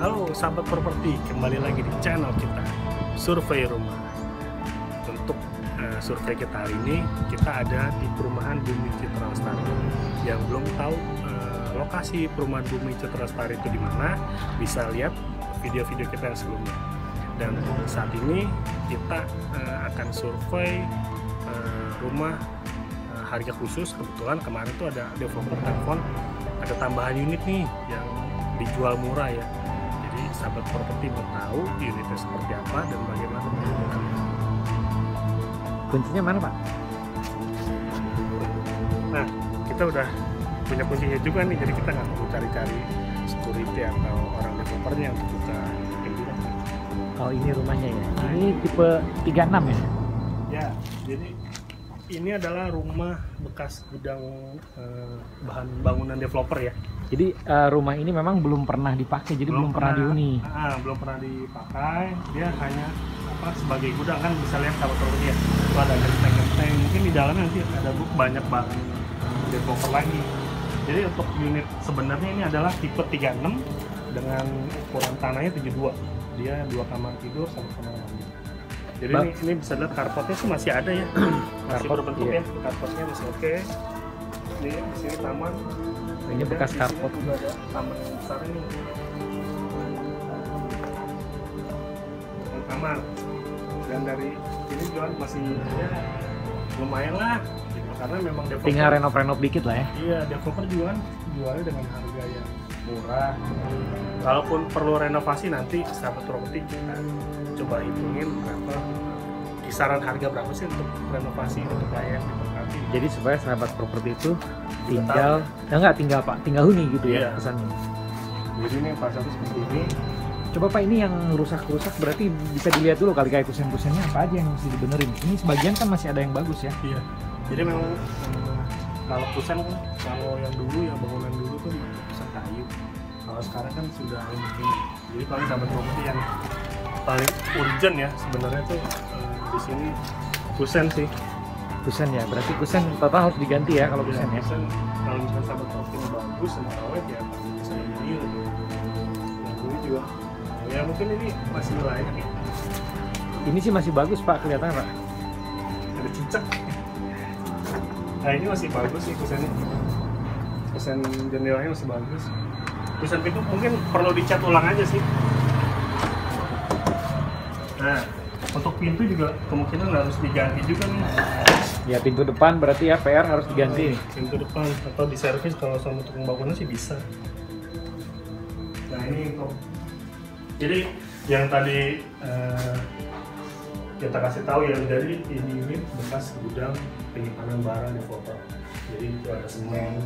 Halo sahabat properti, kembali lagi di channel kita Survei Rumah. Untuk survei kita hari ini, kita ada di perumahan Bumi Citra Lestari. Yang belum tahu lokasi perumahan Bumi Citra Lestari itu di mana, bisa lihat video-video kita yang sebelumnya. Dan saat ini kita akan survei rumah harga khusus. Kebetulan kemarin tuh ada developer telepon, ada tambahan unit nih yang dijual murah ya. Jadi sahabat properti mau tahu unitnya seperti apa dan bagaimana peruntukannya. Kuncinya mana, Pak? Nah, kita udah punya kuncinya juga nih, jadi kita nggak perlu cari-cari security atau orang developernya untuk buka pintunya. Oh, ini rumahnya ya. Ini tipe 36 ya? Ya, jadi ini adalah rumah bekas gudang bahan bangunan developer ya. Jadi rumah ini memang belum pernah dipakai, jadi belum pernah dihuni. Belum pernah dipakai, dia hanya sebagai gudang. Kan bisa lihat kalau turunnya ya, itu ada genteng-genteng, mungkin di dalamnya nanti ada banyak bahan developer lagi. Jadi untuk unit sebenarnya ini adalah tipe 36 dengan ukuran tanahnya 72. Dia 2 kamar tidur, 1 kamar mandi. Jadi ini bisa lihat karpotnya sih masih ada ya, masih berbentuk ya, karpotnya masih oke. Ini di sini taman. Ini bekas karpot. Juga ada taman yang besar ini. Kamar. Dan dari ini juga masih ya, lumayan lah, gitu. Karena memang developer. Tinggal renov-renov dikit lah ya. Iya, developer juga kan jualnya dengan harga yang murah. Kalaupun perlu renovasi nanti sahabat properti kita coba hitungin berapa kisaran harga berapa sih untuk renovasi untuk layak ditempati. Jadi supaya sahabat properti itu tinggal, tinggal huni gitu ya, iya, pesannya. Jadi ini pasarnya seperti ini. Coba Pak, ini yang rusak-rusak berarti bisa dilihat dulu kali kayak kusen-kusennya apa aja yang mesti dibenerin. Ini sebagian kan masih ada yang bagus ya. Iya. Jadi memang kalau kusen kan, kalau yang dulu yang bangunan dulu tuh kusen kayu. Kalau sekarang kan sudah ini. Jadi paling sahabat properti yang paling urgent ya sebenarnya tuh di sini kusen sih. Kusen ya, berarti kusen total harus diganti ya kalau kusen ya. Kusen kalau misalnya sahabat properti bagus sama awet ya bisa ini gitu. Yang dulu juga ya mungkin ini masih layak ya. Ini sih masih bagus Pak, kelihatannya Pak. Ada cicak. Nah ini masih bagus sih kusennya. Kusen jendelanya masih bagus. Kusen pintu mungkin perlu dicat ulang aja sih. Nah untuk pintu juga kemungkinan harus diganti juga nih. Ya pintu depan berarti ya PR harus diganti. Pintu depan atau diservis kalau sama tukang bangunan sih bisa. Nah ini untuk jadi yang tadi kita kasih tahu ya, dari ini unit bekas gudang penyimpanan barang developer. Jadi itu ada semen,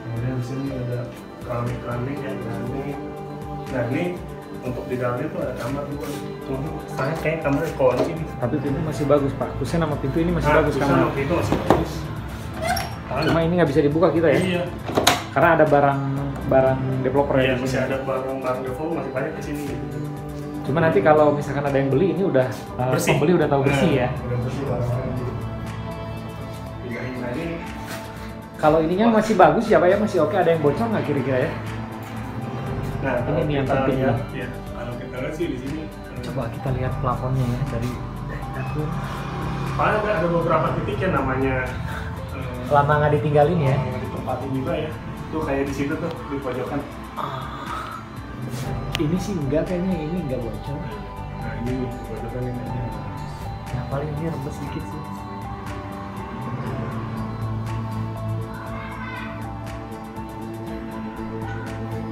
kemudian di sini ada keramik yang keramik. Nah ini untuk di dalamnya tuh ada kamar dua. Saya kayak kamarnya kunci nih. Tapi pintu masih bagus Pak. Kusen sama pintu ini masih bagus kusen kamar. sama pintu masih bagus. Cuma ini nggak bisa dibuka kita ya? Iya. Karena ada barang developer Iya, ya. masih ada barang developer masih banyak di sini. Cuma nanti kalau misalkan ada yang beli, ini udah pembeli udah tahu bersih ya. Udah bersih barang-barang. Nah ini kalau ininya masih bagus ya Pak ya, masih oke. Ada yang bocor nggak kira-kira ya? nah, ini nih yang penting ya. Ya, kalau kita lihat sih di sini. Coba kita lihat plafonnya ya dari dapur. Paling ada beberapa titik yang namanya lama nggak ditinggalin ya. Ditempatin juga ya. Tuh kayak di situ tuh di pojokan. Ini sih enggak, kayaknya ini enggak bocor. Nah ini di pojokan ini. Nah paling ini rembes dikit sih.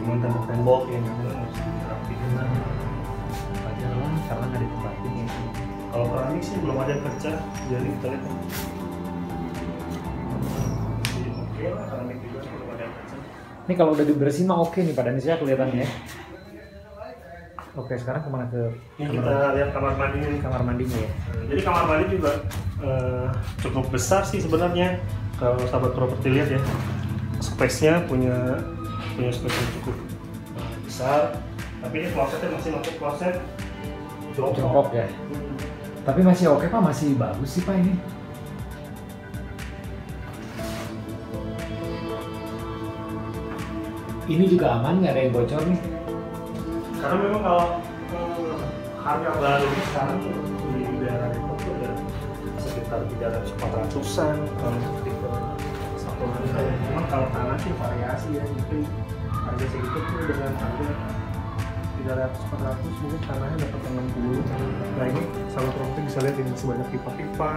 Cuma tembok-tembok yang harus dirapiin lah. Wajar lah karena nggak ditempatin ya. Kalau keramik sih belum ada yang pecah, jadi kita lihat. Oke lah, keramik juga belum ada yang pecah. Ini kalau udah dibersihin mah oke nih Pak Danis ya kelihatannya ya. Oke, sekarang kemana ke Ini kita lihat kamar mandinya nih. kamar mandinya ya. Jadi kamar mandi juga cukup besar sih sebenarnya. Kalau sahabat properti lihat ya, space-nya punya space yang cukup besar. Tapi ini klosetnya masih masuk kloset Jongkok ya. Tapi masih oke Pak, masih bagus sih Pak ini. Ini juga aman, nggak ada yang bocor nih. Karena memang kalau harga baru sekarang di daerah Depok tuh ada sekitar 300-400an kalau tipe satu lantai. Memang kalau tanah sih variasi ya, mungkin harga segitu tuh dengan harga 300-400 mungkin tanahnya dapat 60. Nah ini Sahabat Properti bisa lihat ini masih banyak pipa-pipa.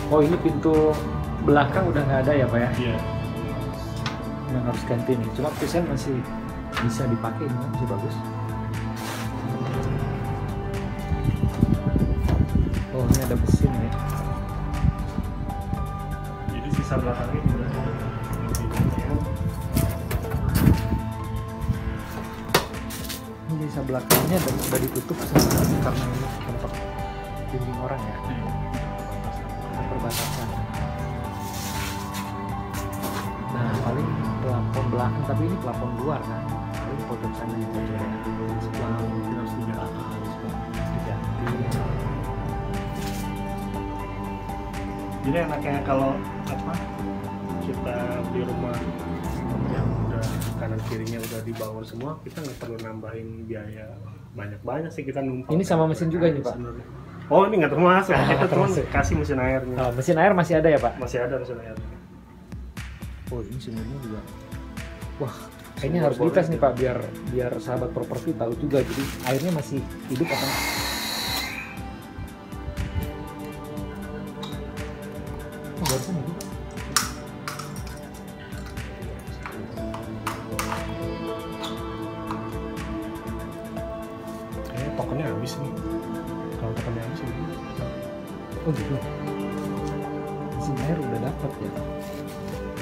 Oh ini pintu belakang udah nggak ada ya Pak ya? Iya. Yang harus ganti nih. Cuma kusen masih bisa dipakai, ini masih bagus. Oh ini ada mesin ya. Jadi sisa belakangnya juga Ini sisa belakangnya udah ditutup sama karena ini tempat dinding orang ya. Perbatasan. Nah paling plafon belakang, tapi ini plafon luar kan. Paling pojok sana yang bocor ya. Sebelah harus diganti. Jadi enaknya kalau apa kita beli rumah yang udah kanan kirinya udah dibangun semua, kita nggak perlu nambahin biaya banyak sih, kita numpang. Ini sama mesin juga nih Pak? Sebenarnya. Oh ini nggak termasuk, kita cuma termasuk. kasih mesin airnya. Oh, mesin air masih ada ya Pak? Masih ada mesin air. Oh ini sumurnya juga. Wah kayaknya harus Sumur dites boleh. nih Pak biar sahabat properti tahu juga. Jadi airnya masih hidup apa? Oh barusan hidup. Kayaknya tokennya habis nih. Kalau tokennya habis ini. Oh gitu. Mesin air udah dapat ya.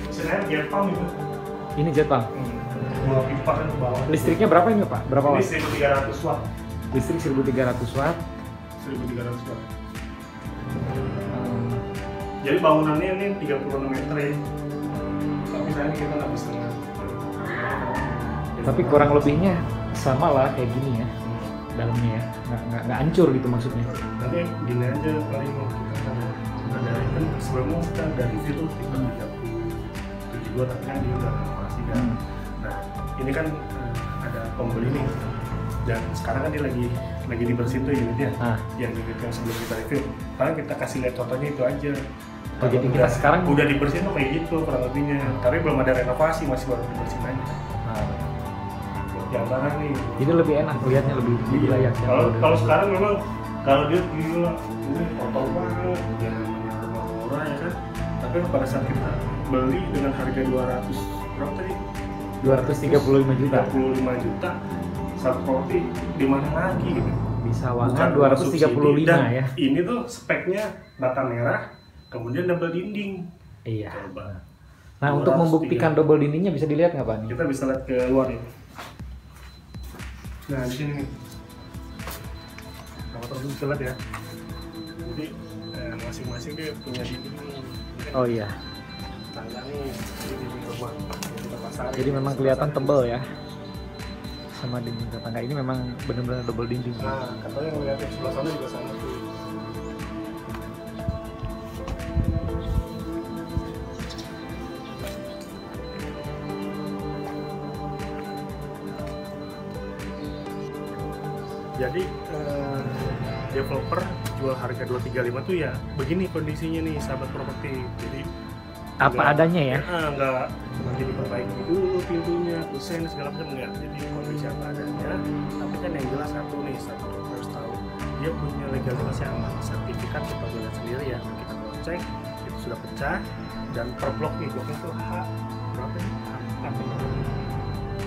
Mesin air jet pump itu. Ini jet pump. Dua pipa kan ke bawah. Listriknya berapa ini Pak? Berapa Ini watt? 1300 watt. Listrik 1300 watt. 1300 watt. Hmm, Jadi bangunannya ini 36 meter ya. Tapi sayang kita nggak bisa ngeliat. tapi kurang lebihnya sama lah kayak gini ya dalamnya ya. Nggak hancur gitu maksudnya. Nanti gini aja paling mau kita ada kan sebelumnya kita dari situ kita 37 tapi kan dia udah renovasi kan. Nah ini kan ada pembeli nih dan sekarang kan dia lagi dibersihin tuh unitnya. Nah, Yang unit yang sebelum kita review. Paling kita kasih lihat contohnya itu aja. Oh, jadi kita sekarang udah dibersihin tuh kayak gitu kurang lebihnya. Tapi belum ada renovasi, masih baru dibersihin aja. Buat gambaran nih. jadi lebih enak lihatnya, lebih layak ya. Kalau sekarang memang kalau dia gila ini kotor banget ya namanya rumah murah ya kan. Tapi pada saat kita beli dengan harga 200 berapa tadi? 235 juta. 35 juta satu properti di mana lagi gitu. Bisa Bukan wangan rumah 235 subsidi. Dan ya. ini tuh speknya bata merah kemudian double dinding. Iya. Coba. Nah, untuk 230. membuktikan double dindingnya bisa dilihat nggak Pak nih? Kita bisa lihat ke luar ini. Nah, di sini nih. Kalau teman bisa lihat ya. Jadi masing-masing dia punya dinding nih. Oh iya. Tangga nih, ini dinding rumah yang kita pasarin. Jadi memang kelihatan tebal ya. Sama dinding tetangga ini memang benar-benar double dinding. Nah, katanya yang lihat yang sebelah sana juga sama tuh. Jadi developer jual harga 235 tuh ya begini kondisinya nih sahabat properti. Jadi Apa adanya ya? Enggak nanti diperbaiki dulu pintunya, kusen segala macam enggak. Jadi kondisi apa adanya. Tapi kan yang jelas satu harus tahu dia punya legalitas yang aman. Sertifikat kita boleh sendiri ya. Kita cross check itu sudah pecah dan per blok nih bloknya itu H berapa nih?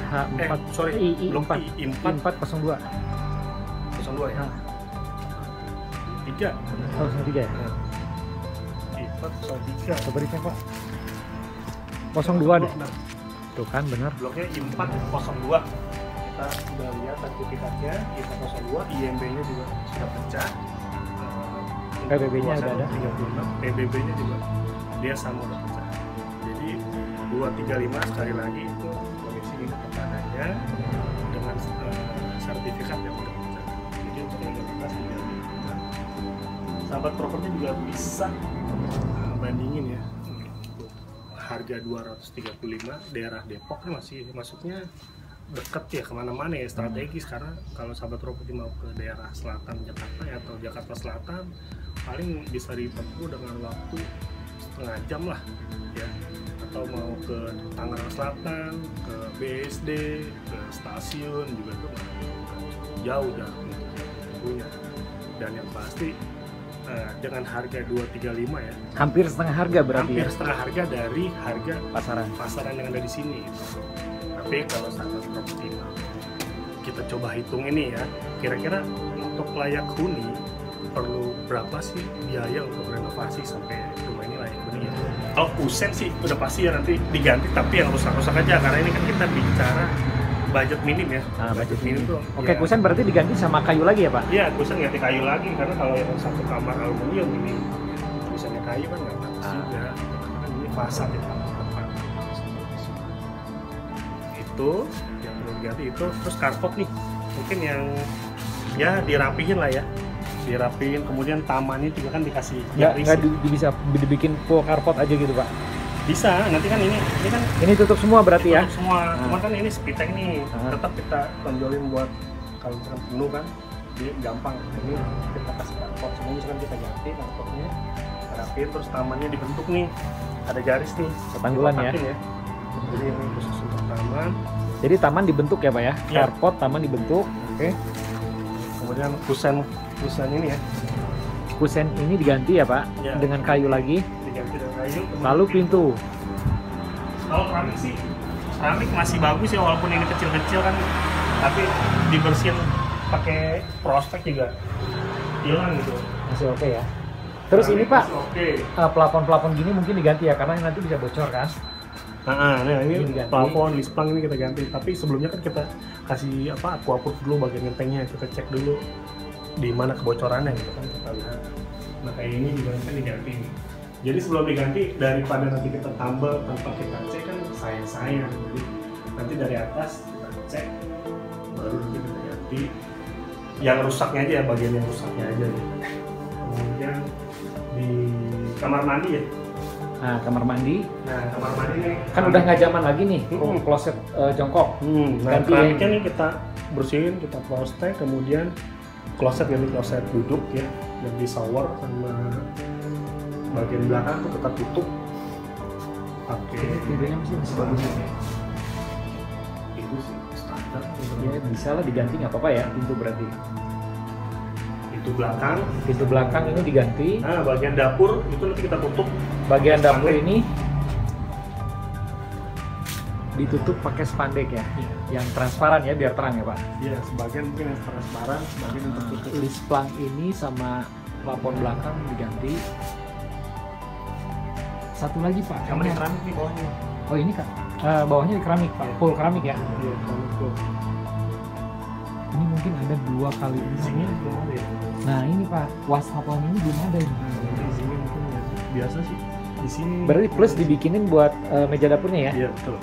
H4 sorry, blok I4 I4 402. 02 ya. 3 Oh, 03 ya? I4 03 Coba dicek Pak. 02 deh. Nah, Tuh kan benar. bloknya I402. Kita sudah lihat sertifikatnya I402, IMB-nya juga sudah pecah. PBB-nya udah ada. 36, PBB-nya juga dia sama udah pecah. Jadi 235 sekali lagi itu kondisi ini pertananya dengan sertifikat yang udah pecah. Jadi untuk legalitas sahabat properti juga bisa bandingin ya harga 235, daerah Depok ini masih masuknya deket ya, kemana-mana ya, strategis. Karena kalau sahabat properti mau ke daerah selatan Jakarta ya, atau Jakarta Selatan, paling bisa ditempuh dengan waktu setengah jam lah ya. Atau mau ke Tangerang Selatan, ke BSD, ke stasiun juga itu jauh dah untuk tempuhnya. Dan yang pasti dengan harga 235 ya, Hampir setengah harga berarti hampir ya? setengah harga dari harga Pasaran. yang ada di sini gitu. Tapi kalau sahabat properti kita coba hitung ini ya, kira-kira untuk layak huni perlu berapa sih biaya untuk renovasi sampai rumah ini layak huni ya? Kalau kusen sih udah pasti ya nanti diganti, tapi yang rusak-rusak aja, karena ini kan kita bicara budget minim ya. Budget minim tuh. Oke, kusen berarti diganti sama kayu lagi ya Pak? Iya, kusen ganti kayu lagi, karena kalau yang satu kamar aluminium ini kusennya kayu kan nggak bagus juga. Karena ini fasad ya, depan. Itu yang perlu diganti itu. Terus karpet nih, mungkin yang ya dirapihin lah ya, dirapihin. Kemudian tamannya juga kan dikasih Nggak bisa dibikin full carport aja gitu Pak? bisa. Nanti kan ini kan Ini tutup semua berarti ya? tutup semua. Cuman kan ini speedtech nih, tetap kita tonjolin buat kalau misalkan penuh kan dia gampang. Ini kita kasih karpet semua, misalkan kita ganti karpetnya, rapiin, terus tamannya dibentuk nih, ada garis nih Petanggulan ya? dipatahin ya. Jadi ini khusus untuk taman. Jadi taman dibentuk ya Pak ya? Iya. Carport taman dibentuk. Oke. Kemudian kusen ini ya Kusen ini diganti ya Pak? Iya. Dengan kayu lagi. diganti dengan kayu. Lalu pintu. Kalau keramik sih, keramik masih bagus ya, walaupun ini kecil-kecil kan, tapi dibersihin pakai prospek juga hilang gitu. Masih oke ya? Terus ini Pak, Oke. pelafon-pelafon gini mungkin diganti ya? Karena nanti bisa bocor kan? Nah, ini Ini diganti. plafon, lisplang ini kita ganti. Tapi sebelumnya kan kita kasih aquaproof dulu bagian gentengnya, kita cek dulu di mana kebocorannya gitu kan, kita lihat. Nah kayak ini juga kan diganti. Jadi sebelum diganti, daripada nanti kita tambal tanpa kita cek kan sayang-sayang. Jadi nanti dari atas kita cek, baru nanti kita ganti. Yang rusaknya aja ya, bagian yang rusaknya aja gitu. Kemudian di kamar mandi ya. Nah, kamar mandi. Nah, kamar mandi nih Kan udah nggak zaman lagi nih, kloset jongkok. Nah, Ganti keramiknya nih kita bersihin, kita prostek, kemudian kloset duduk ya, dan di shower sama bagian belakang tuh kita tutup pakai Pintunya masih bagus ya? itu sih standar. Ya bisa lah diganti, nggak apa-apa ya pintu berarti. Itu belakang. Pintu belakang ini diganti. Nah, bagian dapur itu nanti kita tutup. Bagian pakai dapur spandek. ini ditutup pakai spandek ya, yang transparan ya biar terang ya Pak. Iya, sebagian mungkin yang transparan, sebagian yang tertutup. Lisplang ini sama plafon belakang diganti. Satu lagi Pak. Kamar ini- keramik nih bawahnya. Oh ini Kak, bawahnya keramik Pak, Iya. full keramik ya. Iya, keramik tuh. Ini mungkin ada 2 kali Di sini belum ada ya. Nah ini Pak, wastafel ini belum ada ini. Di sini mungkin ya. Biasa sih di sini. Berarti plus dibikinin buat meja dapurnya ya? Iya, betul.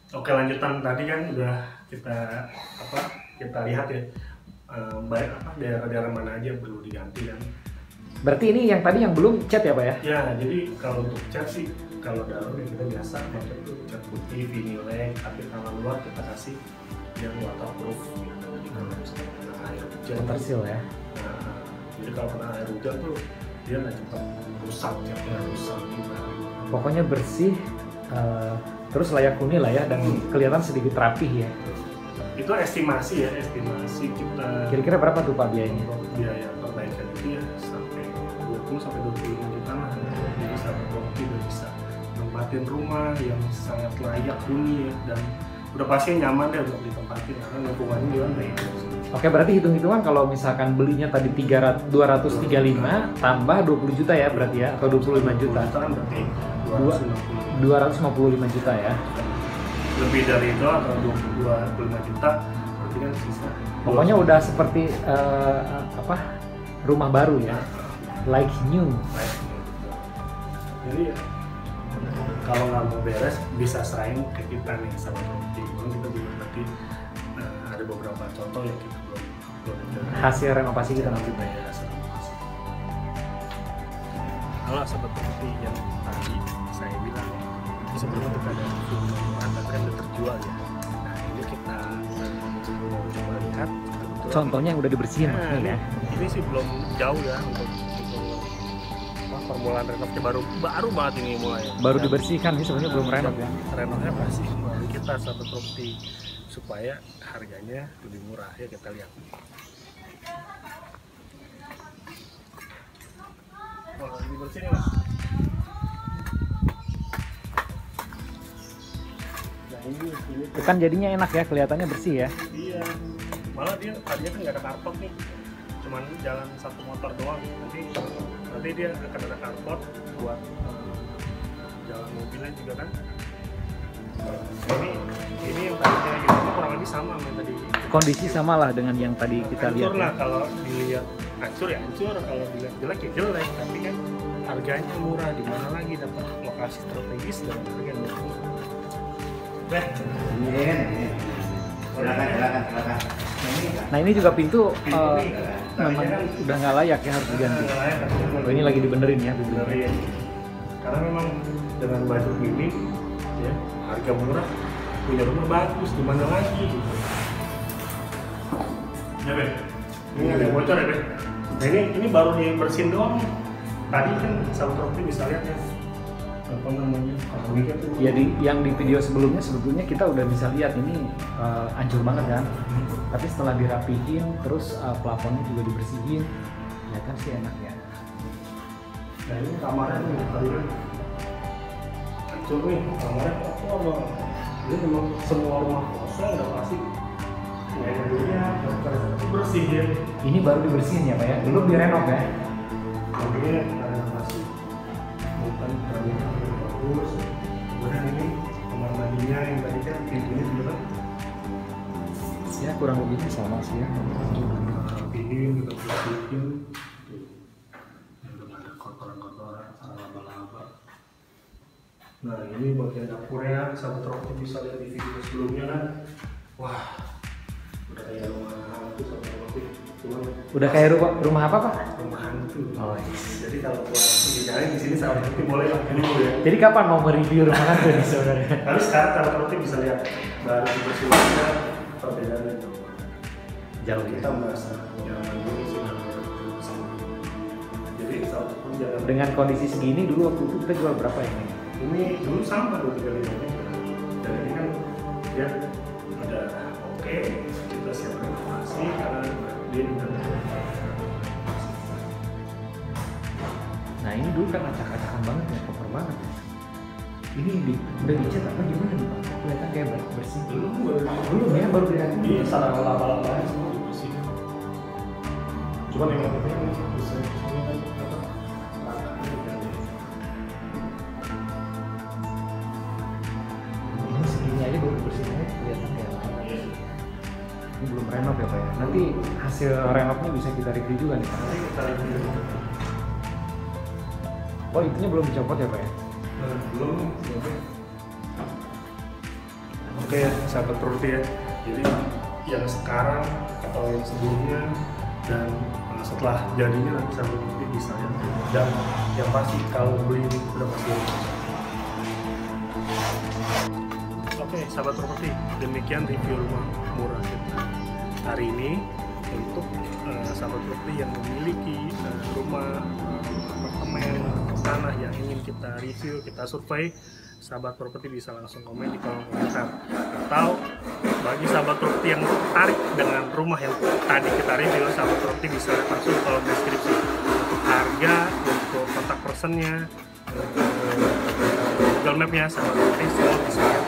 Oke, lanjutan tadi kan udah kita lihat ya, baik daerah-daerah mana aja yang perlu diganti kan. Berarti ini yang tadi yang belum cat ya Pak ya? Ya, jadi kalau untuk cat sih, kalau dalam ya kita biasa pakai itu cat putih, vinylek, tapi kalau luar kita kasih yang waterproof gitu. Jadi kalau misalnya kena air hujan, Waterseal ya? nah, jadi kalau kena air hujan tuh dia nggak cepat rusak, catnya rusak juga. Pokoknya bersih, terus layak huni lah ya, dan kelihatan sedikit rapih ya. Itu estimasi ya, estimasi kita. Kira-kira berapa tuh Pak biayanya? Untuk biaya perbaikan itu ya sampai 20 sampai 25 juta lah. Jadi sahabat properti udah bisa nempatin rumah yang sangat layak huni ya, dan udah pasti nyaman deh untuk ditempatin karena lingkungannya juga baik. Oke, berarti hitung-hitungan kalau misalkan belinya tadi 235 tambah 20 juta ya berarti ya, atau 25 juta. Kan berarti 255 juta ya. Lebih dari itu atau 25 juta berarti kan sisa. Pokoknya udah seperti rumah baru ya, like new. Jadi ya, kalau nggak mau beres bisa serahin ke kita nih sama properti. Kita juga nanti ada beberapa contoh yang kita belum hasil renovasi kita nanti. Kalau seperti yang tadi saya bilang sebelumnya kita ada baterai yang terjual ya. Nah ini kita mau coba lihat. Contohnya yang udah dibersihin Nah, maksudnya ya. ini sih belum jauh ya untuk permulaan renovnya baru banget ini mulai. Baru dibersihkan sih sebenarnya, belum renov ya. Renovnya pasti melalui kita Sahabat Properti supaya harganya lebih murah ya, kita lihat. Oh, dibersihin Mas. Nah ini Kan jadinya enak ya, kelihatannya bersih ya. iya, malah dia tadinya kan nggak ada karpet nih, cuman jalan satu motor doang. Nanti dia akan ada karpet buat jalan mobilnya juga kan. Ini yang tadinya itu kurang lebih sama sama yang tadi. Kondisi sama lah dengan yang tadi kita lihat. Hancur lah, Ya. kalau dilihat hancur ya hancur, kalau dilihat jelek ya jelek. Tapi kan harganya murah, di mana lagi dapat lokasi strategis dan harga yang murah. Silakan. Nah ini juga pintu memang udah nggak layak ya, harus diganti. Oh, ini lagi dibenerin ya, Benerin. Karena memang dengan budget ini ya, harga murah, punya rumah bagus, di mana lagi gitu. Ya Ben, ini ada yang bocor ya Ben. Nah ini baru dibersihin doang. Tadi kan Sahabat Properti bisa lihat ya, apa namanya, karboniknya tuh. Ya yang di video sebelumnya sebetulnya kita udah bisa lihat ini hancur banget kan. Tapi setelah dirapihin, terus plafonnya juga dibersihin, ya kan sih enak ya. Nah ini kamarnya nih, tadi kan hancur nih, kamarnya kotor banget. Ini memang semua rumah kosong udah pasti nggak ada dunia, bersihin. Ini baru dibersihin ya Pak ya, belum direnov ya. Mobilnya ada masih bukan keramiknya bagus. Kemudian ini kamar mandinya yang tadi kan pintunya juga kan Ya kurang lebihnya sama sih ya. rapihin, kita bersihin. Belum ada kotoran-kotoran, laba-laba. Nah ini bagian dapurnya, Sahabat Properti bisa lihat di video sebelumnya kan. Wah, udah kayak rumah hantu Sahabat Properti. Cuman Udah kayak rumah apa Pak? rumah hantu. Oh, iya. Jadi kalau buat dicari di sini Sahabat Properti boleh lah dulu ya. Jadi kapan mau mereview rumah hantu nih sebenarnya? Tapi sekarang Sahabat Properti bisa lihat baru dibersihnya perbedaannya itu. Jauh Kita merasa nyaman dulu sih sama. Jadi Sahabat Properti jangan. Dengan kondisi segini dulu waktu itu kita jual berapa ya? Ini dulu sama 2-3 meter. Dan ini kan dia udah oke, kita siap renovasi karena dia juga. Nah ini dulu kan acak-acakan banget ya, kotor banget ya. Ini udah dicat apa gimana nih Pak? Kelihatan kayak bersih. Belum ya, baru diganti. Iya, salah laba-labanya semua dibersihin. Cuman yang penting bisa kan apa? Ratanya diganti. Ini segini aja baru bersihnya kelihatan kayak lain. Ini belum renov ya Pak ya. Nanti hasil renovnya bisa kita review juga nih Pak. Nanti kita review. Oh itunya belum dicopot ya Pak ya? Belum. Oke, Sahabat Properti ya. Jadi yang sekarang atau yang sebelumnya dan setelah jadinya nanti Sahabat Properti bisa ya. Dan yang pasti kalau beli ini udah pasti. Oke, Sahabat Properti, demikian review rumah murah kita hari ini untuk Sahabat Properti yang memiliki rumah, apartemen, tanah yang ingin kita review, kita survei. Sahabat Properti bisa langsung komen di kolom komentar. Atau bagi Sahabat Properti yang tertarik dengan rumah yang tadi kita review, Sahabat Properti bisa langsung ke kolom deskripsi. Untuk harga, untuk kontak personnya, Google Map-nya, Sahabat Properti semua bisa lihat.